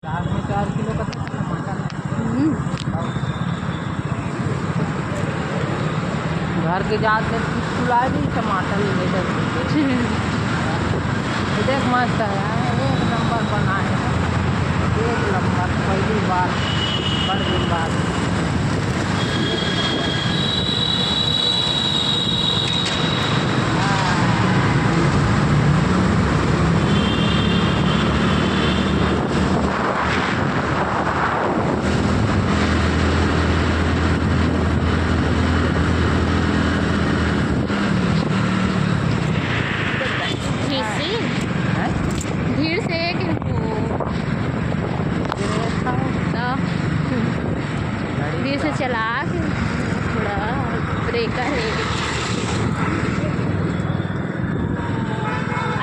चार में 4 किलो का टमाटर घर के जाते खुला दी टमाटर ले देख मस्त है, एक नंबर बना है, एक नंबर। पहली बार बड़ी बात भीड़ से भीड़ से चला के थोड़ा ब्रेकर है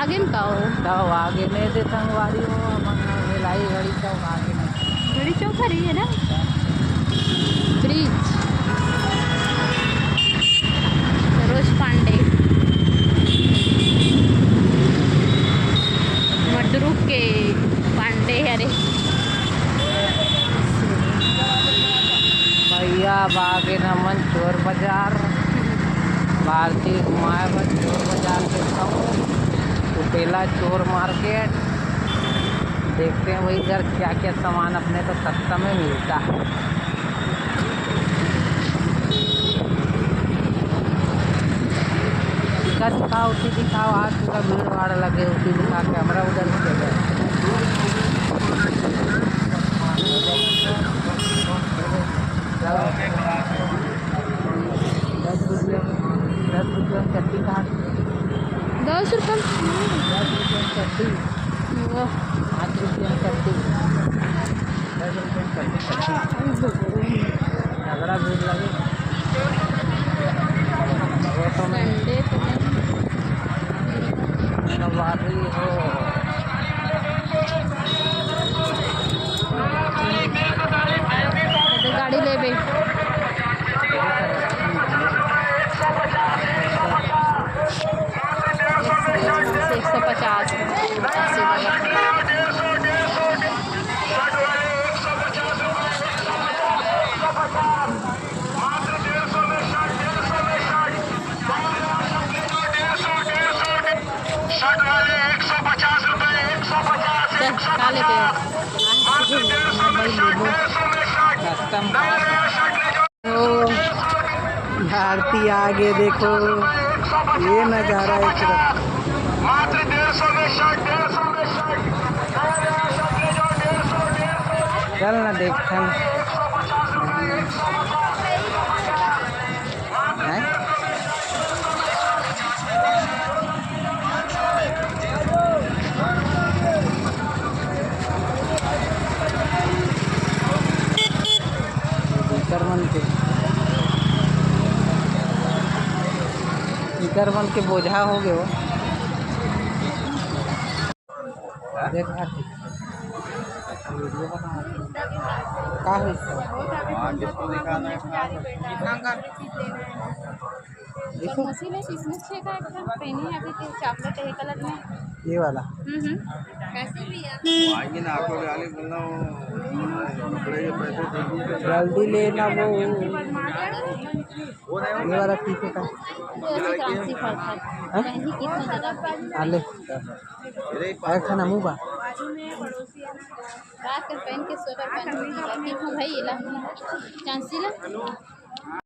आगे में का हो तब आगे में दे संगवारी हो मिलाई घड़ी चौक आगे में बड़ी चौक रही है ना ब्रिज सरोज पांडे मडरू के पांडे अरे भैया बागे नमन चोर बाजार भारतीय घुमाए चोर बाजार देखता हूँ कुपेला चोर मार्केट। देखते हैं भाई इधर क्या क्या सामान अपने को सस्ता में मिलता है। दिखाओ उसी दिखाओ, आज पूरा भीड़ भाड़ लगे उसी दिखा कैमरा उधर भी चले ₹10 में चट्टी कहाँ 10 रुपये में चट्टी 5 रुपये में चट्टी 10 रुपये में चट्टी झगड़ा भीड़ लगे तो में नवारी हो गाड़ी ले बे 150 भारती आगे देखो ये नज़ारा है मात्र 150 में चल ना देखते इधर बन के बोझा हो गए हो देख वीडियो बना का देखो मशीन है इसमें 6 का एक पेनी है अभी चॉकलेट है कलर में ये वाला कैसे भी है आएंगे ना आपको वाले बोलना जल्दी लेना वो ये वाला ठीक है का आले एक खाना मुँह बा रात के पहन के सोकर पहन के भाई इला चांसी ला